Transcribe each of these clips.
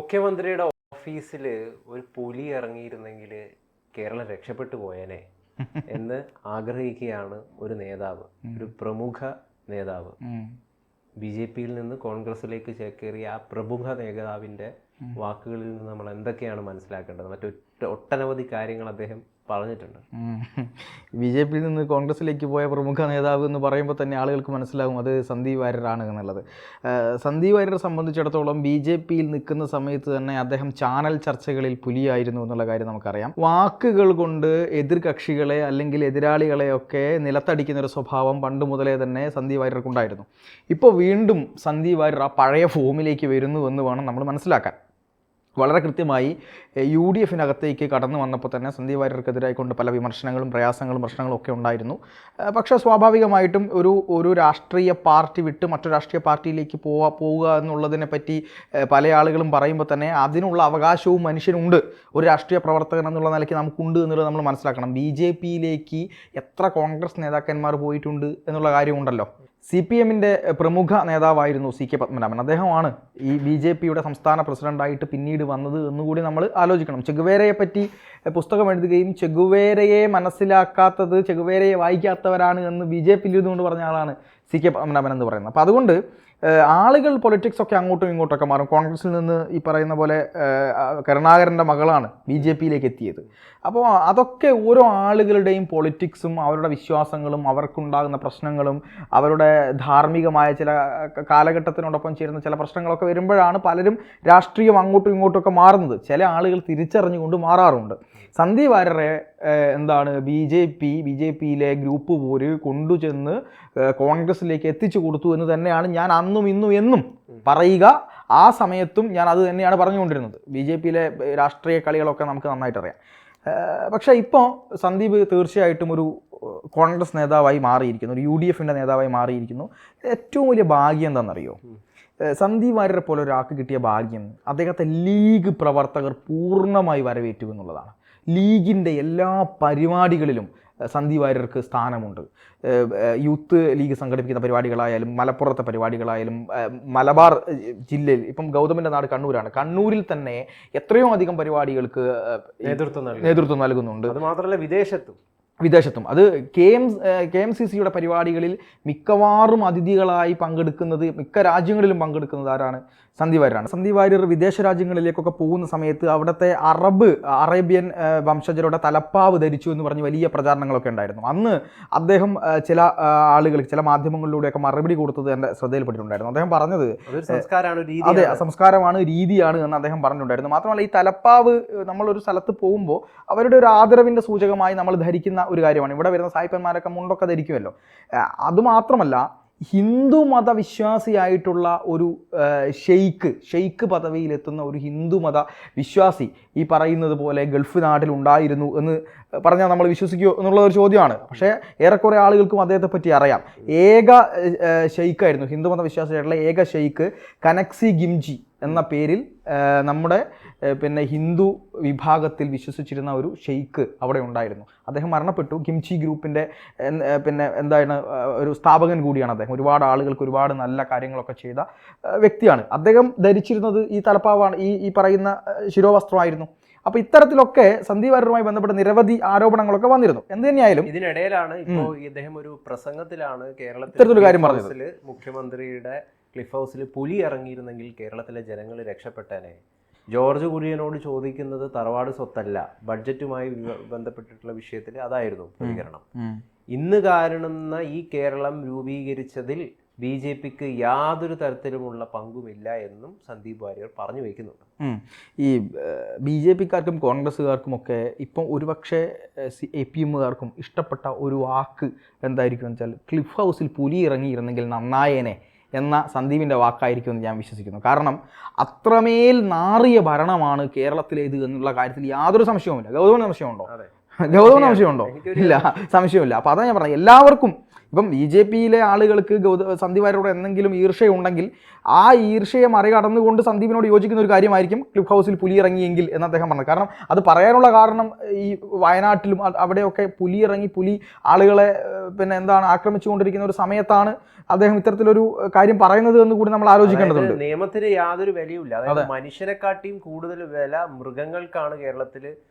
മുഖ്യമന്ത്രിയുടെ ഓഫീസിൽ ഒരു പുലി ഇറങ്ങിയിരുന്നെങ്കിൽ കേരളം രക്ഷപ്പെട്ടു പോയേനെ എന്ന് ആഗ്രഹിക്കുകയാണ് ഒരു നേതാവ്, ഒരു പ്രമുഖ നേതാവ്. BJP-യിൽ നിന്ന് കോൺഗ്രസിലേക്ക് ചേക്കേറിയ ആ പ്രമുഖ നേതാവിൻ്റെ വാക്കുകളിൽ നിന്ന് നമ്മൾ എന്തൊക്കെയാണ് മനസ്സിലാക്കേണ്ടത്? ഒട്ടനവധി കാര്യങ്ങൾ അദ്ദേഹം പറഞ്ഞിട്ടുണ്ട്. BJP-യിൽ നിന്ന് കോൺഗ്രസിലേക്ക് പോയ പ്രമുഖ നേതാവ് എന്ന് പറയുമ്പോൾ തന്നെ ആളുകൾക്ക് മനസ്സിലാകും അത് സന്ദീപ് വാര്യരാണ് എന്നുള്ളത്. സന്ദീപ് വാര്യരെ സംബന്ധിച്ചിടത്തോളം BJP-യിൽ നിൽക്കുന്ന സമയത്ത് തന്നെ അദ്ദേഹം ചാനൽ ചർച്ചകളിൽ പുലിയായിരുന്നു എന്നുള്ള കാര്യം നമുക്കറിയാം. വാക്കുകൾ കൊണ്ട് എതിർ കക്ഷികളെ അല്ലെങ്കിൽ എതിരാളികളെയൊക്കെ നിലത്തടിക്കുന്ന ഒരു സ്വഭാവം പണ്ട് മുതലേ തന്നെ സന്ദീപ് വാര്യർക്കുണ്ടായിരുന്നു. ഇപ്പോൾ വീണ്ടും സന്ദീപ് വാര്യർ ആ പഴയ ഫോമിലേക്ക് വരുന്നു എന്ന് വേണം നമ്മൾ മനസ്സിലാക്കാൻ. വളരെ കൃത്യമായി UDF-നകത്തേക്ക് കടന്നു വന്നപ്പോൾ തന്നെ സന്ദീപ് വാര്യർക്കെതിരായിക്കൊണ്ട് പല വിമർശനങ്ങളും പ്രയാസങ്ങളും പ്രശ്നങ്ങളും ഒക്കെ ഉണ്ടായിരുന്നു. പക്ഷേ സ്വാഭാവികമായിട്ടും ഒരു രാഷ്ട്രീയ പാർട്ടി വിട്ട് മറ്റൊരു രാഷ്ട്രീയ പാർട്ടിയിലേക്ക് പോവുക എന്നുള്ളതിനെ പറ്റി പല ആളുകളും പറയുമ്പോൾ തന്നെ അതിനുള്ള അവകാശവും മനുഷ്യനുണ്ട്. ഒരു രാഷ്ട്രീയ പ്രവർത്തകൻ എന്നുള്ള നിലയ്ക്ക് നമുക്കുണ്ട് എന്നുള്ളത് നമ്മൾ മനസ്സിലാക്കണം. BJP-യിലേക്ക് എത്ര കോൺഗ്രസ് നേതാക്കന്മാർ പോയിട്ടുണ്ട് എന്നുള്ള കാര്യമുണ്ടല്ലോ. CPM-ൻ്റെ പ്രമുഖ നേതാവായിരുന്നു CK പത്മനാഭൻ. അദ്ദേഹമാണ് ഈ BJP-യുടെ സംസ്ഥാന പ്രസിഡൻ്റായിട്ട് പിന്നീട് വന്നത് എന്നുകൂടി നമ്മൾ ആലോചിക്കണം. ചെഗുവേരയെ പറ്റി പുസ്തകം എഴുതുകയും ചെഗുവേരയെ മനസ്സിലാക്കാത്തത് ചെഗുവേരയെ വായിക്കാത്തവരാണ് എന്ന് BJP-യിൽ ഇരുന്നുകൊണ്ട് പറഞ്ഞ ആളാണ് CK പത്മനാഭൻ എന്ന് പറയുന്നത്. അപ്പോൾ അതുകൊണ്ട് ആളുകൾ പൊളിറ്റിക്സ് ഒക്കെ അങ്ങോട്ടും ഇങ്ങോട്ടൊക്കെ മാറും. കോൺഗ്രസിൽ നിന്ന് ഈ പറയുന്ന പോലെ കരുണാകരൻ്റെ മകളാണ് BJP-യിലേക്ക് എത്തിയത്. അപ്പോൾ അതൊക്കെ ഓരോ ആളുകളുടെയും പൊളിറ്റിക്സും അവരുടെ വിശ്വാസങ്ങളും അവർക്കുണ്ടാകുന്ന പ്രശ്നങ്ങളും അവരുടെ ധാർമ്മികമായ ചില കാലഘട്ടത്തിനോടൊപ്പം ചേരുന്ന ചില പ്രശ്നങ്ങളൊക്കെ വരുമ്പോഴാണ് പലരും രാഷ്ട്രീയം അങ്ങോട്ടും ഇങ്ങോട്ടൊക്കെ മാറുന്നത്. ചില ആളുകൾ തിരിച്ചറിഞ്ഞുകൊണ്ട് മാറാറുണ്ട്. സന്ദീപ് വാര്യരെ BJP-യിലെ ഗ്രൂപ്പ് പോര് കൊണ്ടുചെന്ന് കോൺഗ്രസിലേക്ക് എത്തിച്ചു കൊടുത്തു എന്ന് തന്നെയാണ് ഞാൻ അന്നും ഇന്നും എന്നും പറയുക. ആ സമയത്തും ഞാൻ അത് തന്നെയാണ് പറഞ്ഞുകൊണ്ടിരുന്നത്. BJP-യിലെ രാഷ്ട്രീയ കളികളൊക്കെ നമുക്ക് നന്നായിട്ട് അറിയാം. പക്ഷേ ഇപ്പോൾ സന്ദീപ് തീർച്ചയായിട്ടും ഒരു കോൺഗ്രസ് നേതാവായി മാറിയിരിക്കുന്നു, ഒരു UDF-ൻ്റെ നേതാവായി മാറിയിരിക്കുന്നു. ഏറ്റവും വലിയ ഭാഗ്യം എന്താണെന്നറിയോ? സന്ദീപ് വാര്യരെ പോലെ ഒരാൾക്ക് കിട്ടിയ ഭാഗ്യം അദ്ദേഹത്തെ ലീഗ് പ്രവർത്തകർ പൂർണ്ണമായി വരവേറ്റു എന്നുള്ളതാണ്. ലീഗിൻ്റെ എല്ലാ പരിപാടികളിലും സന്ദീപ് വാര്യർക്ക് സ്ഥാനമുണ്ട്. യൂത്ത് ലീഗ് സംഘടിപ്പിക്കുന്ന പരിപാടികളായാലും മലപ്പുറത്തെ പരിപാടികളായാലും മലബാർ ജില്ലയിൽ ഇപ്പം ഗൗതമിൻ്റെ നാട് കണ്ണൂരാണ്. കണ്ണൂരിൽ തന്നെ എത്രയോ അധികം പരിപാടികൾക്ക് നേതൃത്വം നൽകുന്നുണ്ട്. അത് മാത്രമല്ല വിദേശത്തും അത് KMCC-യുടെ പരിപാടികളിൽ മിക്കവാറും അതിഥികളായി പങ്കെടുക്കുന്നത്, മിക്ക രാജ്യങ്ങളിലും പങ്കെടുക്കുന്നത് ആരാണ്? സന്ദീപ് വാര്യരാണ്. സന്ദീപ് വാര്യർ വിദേശ രാജ്യങ്ങളിലേക്കൊക്കെ പോകുന്ന സമയത്ത് അവിടുത്തെ അറേബ്യൻ വംശജരുടെ തലപ്പാവ് ധരിച്ചു എന്ന് പറഞ്ഞ് വലിയ പ്രചാരണങ്ങളൊക്കെ ഉണ്ടായിരുന്നു. അന്ന് അദ്ദേഹം ചില ആളുകൾക്ക് ചില മാധ്യമങ്ങളിലൂടെയൊക്കെ മറുപടി കൊടുത്തത് എൻ്റെ ശ്രദ്ധയിൽപ്പെട്ടിട്ടുണ്ടായിരുന്നു. അദ്ദേഹം പറഞ്ഞത് അതെ, സംസ്കാരമാണ്, രീതിയാണ് എന്ന് അദ്ദേഹം പറഞ്ഞിട്ടുണ്ടായിരുന്നു. മാത്രമല്ല ഈ തലപ്പാവ് നമ്മളൊരു സ്ഥലത്ത് പോകുമ്പോൾ അവരുടെ ഒരു ആദരവിൻ്റെ സൂചകമായി നമ്മൾ ധരിക്കുന്ന ഒരു കാര്യമാണ്. ഇവിടെ വരുന്ന സായിപ്പന്മാരൊക്കെ മുണ്ടൊക്കെ ധരിക്കുമല്ലോ. അതുമാത്രമല്ല ഹിന്ദു മതവിശ്വാസിയായിട്ടുള്ള ഒരു ഷെയ്ഖ് പദവിയിലെത്തുന്ന ഒരു ഹിന്ദു മത വിശ്വാസി ഈ പറയുന്നത് പോലെ ഗൾഫ് നാട്ടിലുണ്ടായിരുന്നു എന്ന് പറഞ്ഞാൽ നമ്മൾ വിശ്വസിക്കുമോ എന്നുള്ളൊരു ചോദ്യമാണ്. പക്ഷേ ഏറെക്കുറെ ആളുകൾക്കും അദ്ദേഹത്തെ പറ്റി അറിയാം. ഏക ഷെയ്ഖായിരുന്നു, ഹിന്ദു മത വിശ്വാസിയായിട്ടുള്ള ഏക ഷെയ്ഖ് കനക്സി ഗിംജി എന്ന പേരിൽ നമ്മുടെ ഹിന്ദു വിഭാഗത്തിൽ വിശ്വസിച്ചിരുന്ന ഒരു ഷെയ്ഖ് അവിടെ ഉണ്ടായിരുന്നു. അദ്ദേഹം മരണപ്പെട്ടു. ഗിംജി ഗ്രൂപ്പിൻ്റെ ഒരു സ്ഥാപകൻ കൂടിയാണ് അദ്ദേഹം. ഒരുപാട് ആളുകൾക്ക് ഒരുപാട് നല്ല കാര്യങ്ങളൊക്കെ ചെയ്ത വ്യക്തിയാണ്. അദ്ദേഹം ധരിച്ചിരുന്നത് ഈ തലപ്പാവാണ്, ഈ പറയുന്ന ശിരോവസ്ത്രമായിരുന്നു. അപ്പോൾ ഇത്തരത്തിലൊക്കെ സന്ദീപ് വാര്യരുമായി ബന്ധപ്പെട്ട നിരവധി ആരോപണങ്ങളൊക്കെ വന്നിരുന്നു. എന്ത് തന്നെയായാലും ഇതിനിടയിലാണ് ഇപ്പോൾ ഇദ്ദേഹം ഒരു പ്രസംഗത്തിലാണ് ഇത്തരത്തിലൊരു കാര്യം പറഞ്ഞത്. മുഖ്യമന്ത്രിയുടെ ക്ലിഫ് ഹൗസിൽ പുലി ഇറങ്ങിയിരുന്നെങ്കിൽ കേരളത്തിലെ ജനങ്ങൾ രക്ഷപ്പെട്ടേനെ. ജോർജ് കുര്യനോട് ചോദിക്കുന്നത് തറവാട് സ്വത്തല്ല, ബഡ്ജറ്റുമായി ബന്ധപ്പെട്ടിട്ടുള്ള വിഷയത്തിൽ അതായിരുന്നു പ്രതികരണം. ഇന്ന് കാണുന്ന ഈ കേരളം രൂപീകരിച്ചതിൽ BJP-ക്ക് യാതൊരു തരത്തിലുമുള്ള പങ്കുമില്ല എന്നും സന്ദീപ് വാര്യർ പറഞ്ഞു വയ്ക്കുന്നുണ്ട്. ഈ BJP-ക്കാർക്കും കോൺഗ്രസ്സുകാർക്കുമൊക്കെ ഇപ്പം ഒരുപക്ഷെ APM-കാർക്കും ഇഷ്ടപ്പെട്ട ഒരു വാക്ക് എന്തായിരിക്കും എന്ന് വെച്ചാൽ ക്ലിഫ് ഹൗസിൽ പുലി ഇറങ്ങിയിരുന്നെങ്കിൽ നന്നായേനെ എന്ന സന്ദീപിൻ്റെ വാക്കായിരിക്കുമെന്ന് ഞാൻ വിശ്വസിക്കുന്നു. കാരണം അത്രമേൽ നാറിയ ഭരണമാണ് കേരളത്തിലേത് എന്നുള്ള കാര്യത്തിൽ യാതൊരു സംശയവുമില്ല. ഗൗതമിന് സംശയമുണ്ടോ? ഇല്ല, സംശയമില്ല. അപ്പോൾ അതാണ് ഞാൻ പറഞ്ഞത്. എല്ലാവർക്കും ഇപ്പം BJP-യിലെ ആളുകൾക്ക് സന്ദീപ് വാര്യരോട് എന്തെങ്കിലും ഈർഷ്യയുണ്ടെങ്കിൽ ആ ഈർഷ്യയെ മറികടന്നുകൊണ്ട് സന്ദീപിനോട് യോജിക്കുന്ന ഒരു കാര്യമായിരിക്കും ക്ലിഫ് ഹൗസിൽ പുലി ഇറങ്ങിയെങ്കിൽ എന്ന് അദ്ദേഹം പറഞ്ഞത്. കാരണം അത് പറയാനുള്ള കാരണം ഈ വയനാട്ടിലും അവിടെയൊക്കെ പുലി ഇറങ്ങി പുലി ആളുകളെ ആക്രമിച്ചുകൊണ്ടിരിക്കുന്ന ഒരു സമയത്താണ് അദ്ദേഹം ഇത്തരത്തിലൊരു കാര്യം പറയുന്നത് എന്ന് കൂടി നമ്മൾ ആലോചിക്കേണ്ടതുണ്ട്. നിയമത്തിന് യാതൊരു വിലയുമില്ല. അതായത് മനുഷ്യനെക്കാട്ടിയും കൂടുതൽ വില മൃഗങ്ങൾക്കാണ് കേരളത്തിൽ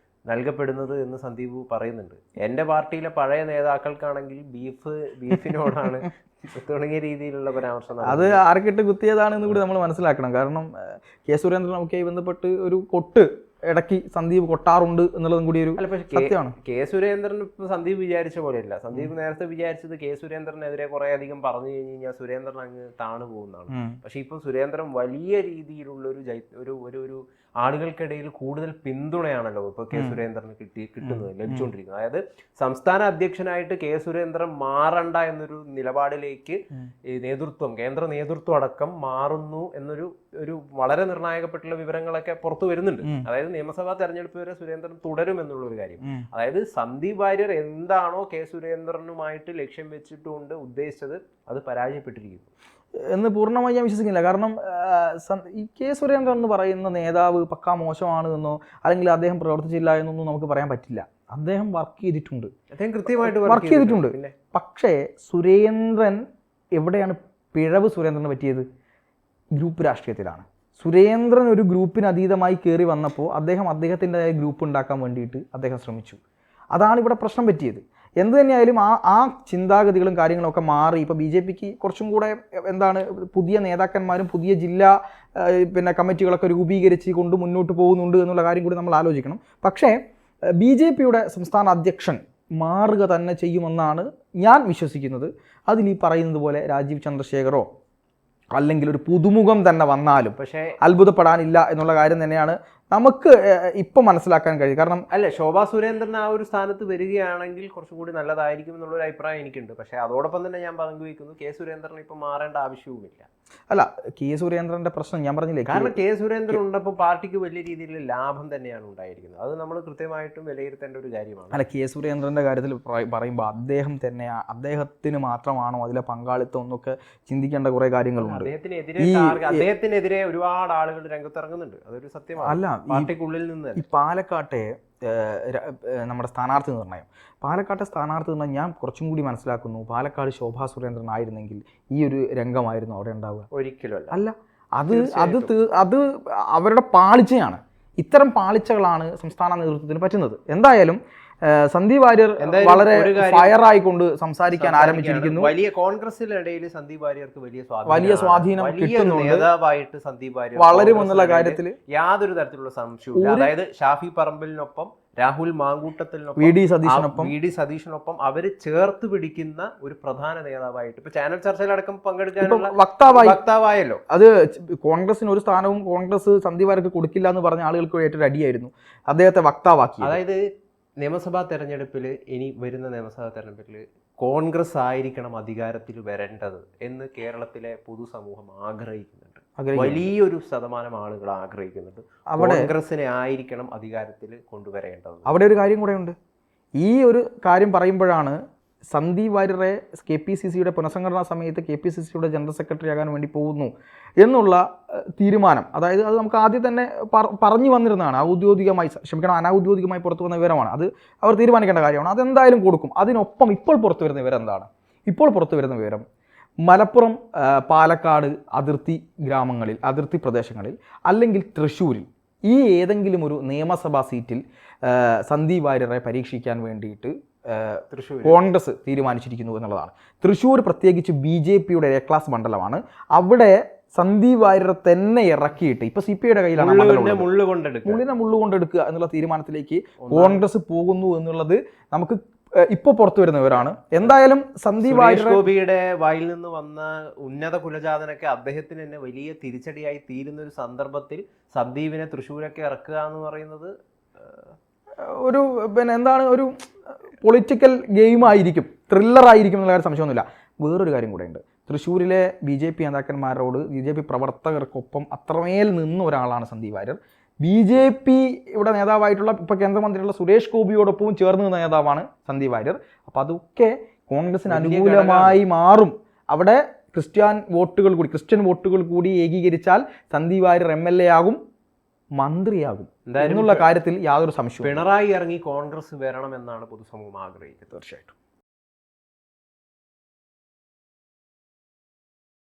നൽകപ്പെടുന്നത് എന്ന് സന്ദീപ് പറയുന്നുണ്ട്. എൻ്റെ പാർട്ടിയിലെ പഴയ നേതാക്കൾക്കാണെങ്കിൽ ബീഫിനോടാണ് തുടങ്ങിയ രീതിയിലുള്ള പരാമർശം. അത് ആർക്കിട്ട് കുത്തിയതാണെന്ന് കൂടി നമ്മൾ മനസ്സിലാക്കണം. കാരണം കെ സുരേന്ദ്രനുമായി ബന്ധപ്പെട്ട് ഒരു കൊട്ട് ഇടയ്ക്ക് സന്ദീപ് കൊട്ടാറുണ്ട് എന്നുള്ളതും കൂടി ഒരു സത്യമാണ്. കെ സുരേന്ദ്രൻ ഇപ്പൊ സന്ദീപ് വിചാരിച്ച പോലെയല്ല. സന്ദീപ് നേരത്തെ വിചാരിച്ചത് കെ സുരേന്ദ്രനെതിരെ കുറെ അധികം പറഞ്ഞു കഴിഞ്ഞ് കഴിഞ്ഞാൽ സുരേന്ദ്രൻ അങ്ങ് താണു പോകുന്നതാണ്. പക്ഷെ ഇപ്പം സുരേന്ദ്രൻ വലിയ രീതിയിലുള്ള ഒരു ആളുകൾക്കിടയിൽ കൂടുതൽ പിന്തുണയാണല്ലോ ഇപ്പൊ കെ സുരേന്ദ്രന് കിട്ടുന്നത്, ലഭിച്ചുകൊണ്ടിരിക്കുന്നത്. അതായത് സംസ്ഥാന അധ്യക്ഷനായിട്ട് കെ സുരേന്ദ്രൻ മാറണ്ട എന്നൊരു നിലപാടിലേക്ക് കേന്ദ്ര നേതൃത്വം അടക്കം മാറുന്നു എന്നൊരു വളരെ നിർണായകപ്പെട്ടുള്ള വിവരങ്ങളൊക്കെ പുറത്തു വരുന്നുണ്ട്. അതായത് നിയമസഭാ തെരഞ്ഞെടുപ്പ് വരെ സുരേന്ദ്രൻ തുടരും എന്നുള്ള ഒരു കാര്യം. അതായത് സന്ദീപ് വാര്യർ എന്താണോ കെ സുരേന്ദ്രനുമായിട്ട് ലക്ഷ്യം വെച്ചിട്ടുകൊണ്ട് ഉദ്ദേശിച്ചത് അത് പരാജയപ്പെട്ടിരിക്കുന്നു എന്ന് പൂർണ്ണമായി ഞാൻ വിശ്വസിക്കുന്നില്ല. കാരണം ഈ കെ സുരേന്ദ്രൻ എന്ന് പറയുന്ന നേതാവ് പക്കാ മോശമാണ് എന്നോ അല്ലെങ്കിൽ അദ്ദേഹം പ്രവർത്തിച്ചില്ല എന്നൊന്നും നമുക്ക് പറയാൻ പറ്റില്ല. അദ്ദേഹം വർക്ക് ചെയ്തിട്ടുണ്ട്, അദ്ദേഹം കൃത്യമായിട്ട് വർക്ക് ചെയ്തിട്ടുണ്ട്. പക്ഷേ സുരേന്ദ്രൻ എവിടെയാണ് പിഴവ് സുരേന്ദ്രന് പറ്റിയത്? ഗ്രൂപ്പ് രാഷ്ട്രീയത്തിലാണ്. സുരേന്ദ്രൻ ഒരു ഗ്രൂപ്പിന് അതീതമായി കയറി വന്നപ്പോൾ അദ്ദേഹത്തിൻ്റെതായ ഗ്രൂപ്പ് ഉണ്ടാക്കാൻ വേണ്ടിയിട്ട് അദ്ദേഹം ശ്രമിച്ചു. അതാണ് ഇവിടെ പ്രശ്നം പറ്റിയത്. എന്ത് തന്നെയായാലും ആ ചിന്താഗതികളും കാര്യങ്ങളൊക്കെ മാറി ഇപ്പോൾ BJP-ക്ക് കുറച്ചും കൂടെ പുതിയ നേതാക്കന്മാരും പുതിയ ജില്ലാ കമ്മിറ്റികളൊക്കെ രൂപീകരിച്ച് കൊണ്ട് മുന്നോട്ട് പോകുന്നുണ്ട് എന്നുള്ള കാര്യം കൂടി നമ്മൾ ആലോചിക്കണം. പക്ഷേ BJP-യുടെ സംസ്ഥാന അധ്യക്ഷൻ മാറുക തന്നെ ചെയ്യുമെന്നാണ് ഞാൻ വിശ്വസിക്കുന്നത്. അതിൽ ഈ പറയുന്നത് പോലെ രാജീവ് ചന്ദ്രശേഖരോ അല്ലെങ്കിൽ ഒരു പുതുമുഖം തന്നെ വന്നാലും പക്ഷേ അത്ഭുതപ്പെടാനില്ല എന്നുള്ള കാര്യം തന്നെയാണ് നമുക്ക് ഇപ്പം മനസ്സിലാക്കാൻ കഴിയും. കാരണം ശോഭാ സുരേന്ദ്രൻ ആ ഒരു സ്ഥാനത്ത് വരികയാണെങ്കിൽ കുറച്ചും കൂടി നല്ലതായിരിക്കും എന്നുള്ളൊരു അഭിപ്രായം എനിക്കുണ്ട്. പക്ഷേ അതോടൊപ്പം തന്നെ ഞാൻ പങ്കുവയ്ക്കുന്നു, കെ സുരേന്ദ്രൻ ഇപ്പം മാറേണ്ട ആവശ്യവുമില്ല. കെ സുരേന്ദ്രന്റെ പ്രശ്നം ഞാൻ പറഞ്ഞില്ലേ, കാരണം കെ സുരേന്ദ്രൻ ഉണ്ടപ്പോൾ പാർട്ടിക്ക് വലിയ രീതിയിലുള്ള ലാഭം തന്നെയാണ് ഉണ്ടായിരിക്കുന്നത്. അത് നമ്മൾ കൃത്യമായിട്ടും വിലയിരുത്തേണ്ട ഒരു കാര്യമാണ്. കെ സുരേന്ദ്രന്റെ കാര്യത്തിൽ പറയുമ്പോൾ അദ്ദേഹത്തിന് മാത്രമാണോ അതിലെ പങ്കാളിത്തം എന്നൊക്കെ ചിന്തിക്കേണ്ട കുറെ കാര്യങ്ങളുണ്ട്. അദ്ദേഹത്തിനെതിരെ ഒരുപാട് ആളുകൾ രംഗത്തിറങ്ങുന്നുണ്ട്, അതൊരു സത്യമാണ്. പാർട്ടിക്കുള്ളിൽ നിന്ന് ഈ പാലക്കാട്ടെ നമ്മുടെ സ്ഥാനാർത്ഥി നിർണ്ണയം, പാലക്കാട്ടെ സ്ഥാനാർത്ഥി നിർണ്ണയം ഞാൻ കുറച്ചും കൂടി മനസ്സിലാക്കുന്നു. പാലക്കാട് ശോഭാ സുരേന്ദ്രൻ ആയിരുന്നെങ്കിൽ ഈ ഒരു രംഗമായിരുന്നു അവിടെ ഉണ്ടാവുക? ഒരിക്കലും അല്ല. അത് അവരുടെ പാളിച്ചയാണ്. ഇത്തരം പാളിച്ചകളാണ് സംസ്ഥാന നേതൃത്വത്തിന് പറ്റുന്നത്. എന്തായാലും സന്ദീപ് വാര്യർ വളരെ ഫയറായിക്കൊണ്ട് സംസാരിക്കാൻ ആരംഭിച്ചിരിക്കുന്നു. വലിയ കോൺഗ്രസിനിടയിൽ സന്ദീപ് വാര്യർക്ക് വലിയ സ്വാധീനം കിട്ടുന്നുണ്ട്. നേതാവായിട്ട് സന്ദീപ് വാര്യർ വളരുമെന്നുള്ള കാര്യത്തിൽ യാതൊരു തരത്തിലുള്ള സംശയവും. അതായത് ഷാഫി പറമ്പിലിനൊപ്പം രാഹുൽ മാങ്കൂട്ടത്തിനൊപ്പം വി ഡി സതീശനൊപ്പം അവര് ചേർത്ത് പിടിക്കുന്ന ഒരു പ്രധാന നേതാവായിട്ട് ഇപ്പൊ ചാനൽ ചർച്ചയിലടക്കം പങ്കെടുക്കാനുള്ള വക്താവായല്ലോ. അത് കോൺഗ്രസിന് ഒരു സ്ഥാനവും കോൺഗ്രസ് സന്ദീപ് വാര്യർക്ക് കൊടുക്കില്ല എന്ന് പറഞ്ഞ ആളുകൾക്ക് ഏറ്റവും അടിയായിരുന്നു അദ്ദേഹത്തെ വക്താവാക്കി. അതായത് നിയമസഭാ തെരഞ്ഞെടുപ്പിൽ വരുന്ന നിയമസഭാ തെരഞ്ഞെടുപ്പിൽ കോൺഗ്രസ് ആയിരിക്കണം അധികാരത്തിൽ വരേണ്ടത് എന്ന് കേരളത്തിലെ പൊതുസമൂഹം ആഗ്രഹിക്കുന്നുണ്ട്. വലിയൊരു ശതമാനം ആളുകൾ ആഗ്രഹിക്കുന്നുണ്ട് കോൺഗ്രസിനെ ആയിരിക്കണം അധികാരത്തിൽ കൊണ്ടുവരേണ്ടത്. അവിടെ ഒരു കാര്യം കൂടെ ഉണ്ട്. ഈ ഒരു കാര്യം പറയുമ്പോഴാണ് സന്ദീപ് വാര്യരെ KPCC-യുടെ പുനഃസംഘടനാ സമയത്ത് KPCC-യുടെ ജനറൽ സെക്രട്ടറി ആകാൻ വേണ്ടി പോകുന്നു എന്നുള്ള തീരുമാനം, അതായത് അത് നമുക്ക് ആദ്യം തന്നെ പറഞ്ഞു വന്നിരുന്നതാണ്. അനൗദ്യോഗികമായി പുറത്തു വന്ന വിവരമാണ്. അത് അവർ തീരുമാനിക്കേണ്ട കാര്യമാണ്. അതെന്തായാലും കൊടുക്കും. അതിനൊപ്പം ഇപ്പോൾ പുറത്തു വരുന്ന വിവരം എന്താണ്? ഇപ്പോൾ പുറത്തു വരുന്ന വിവരം മലപ്പുറം, പാലക്കാട് അതിർത്തി പ്രദേശങ്ങളിൽ അല്ലെങ്കിൽ തൃശ്ശൂരിൽ ഈ ഏതെങ്കിലും ഒരു നിയമസഭാ സീറ്റിൽ സന്ദീപ് വാര്യരെ പരീക്ഷിക്കാൻ വേണ്ടിയിട്ട് കോൺഗ്രസ് തീരുമാനിച്ചിരിക്കുന്നു എന്നുള്ളതാണ്. തൃശ്ശൂർ പ്രത്യേകിച്ച് BJP-യുടെ എ ക്ലാസ് മണ്ഡലമാണ്. അവിടെ സന്ദീപ് വാര്യരെ തന്നെ ഇറക്കിയിട്ട് ഇപ്പൊ CPIയുടെ കയ്യിലാണ് മുള്ളുകൊണ്ടെടുക്കുക എന്നുള്ള തീരുമാനത്തിലേക്ക് കോൺഗ്രസ് പോകുന്നു എന്നുള്ളത് നമുക്ക് ഇപ്പോൾ പുറത്തു വരുന്നവരാണ്. എന്തായാലും സന്ദീപ് ഗോപിയുടെ വായിൽ നിന്ന് വന്ന ഉന്നത കുലജാതനൊക്കെ അദ്ദേഹത്തിന് തന്നെ വലിയ തിരിച്ചടിയായി തീരുന്ന ഒരു സന്ദർഭത്തിൽ സന്ദീപിനെ തൃശ്ശൂരൊക്കെ ഇറക്കുക എന്ന് പറയുന്നത് ഒരു ഒരു പൊളിറ്റിക്കൽ ഗെയിം ആയിരിക്കും, ത്രില്ലർ ആയിരിക്കും എന്നുള്ള കാര്യം സംശയമൊന്നുമില്ല. വേറൊരു കാര്യം കൂടെ ഉണ്ട്. തൃശ്ശൂരിലെ BJP നേതാക്കന്മാരോട് BJP പ്രവർത്തകർക്കൊപ്പം അത്രമേൽ നിന്ന ഒരാളാണ് സന്ദീപ് വാര്യർ. BJP-യുടെ നേതാവായിട്ടുള്ള ഇപ്പോൾ കേന്ദ്രമന്ത്രിയുള്ള സുരേഷ് ഗോപിയോടൊപ്പവും ചേർന്ന് നിന്ന നേതാവാണ് സന്ദീപ് വാര്യർ. അപ്പോൾ അതൊക്കെ കോൺഗ്രസിന് അനുകൂലമായി മാറും. അവിടെ ക്രിസ്ത്യൻ വോട്ടുകൾ കൂടി ഏകീകരിച്ചാൽ സന്ദീപ് വാര്യർ MLA ആകും, മന്ത്രിയാകും എന്നുള്ള കാര്യത്തിൽ യാതൊരു സംശയവും. പിണറായി ഇറങ്ങി കോൺഗ്രസ് വരണമെന്നാണ് പൊതുസമൂഹം ആഗ്രഹിക്കുന്നത്. തീർച്ചയായിട്ടും.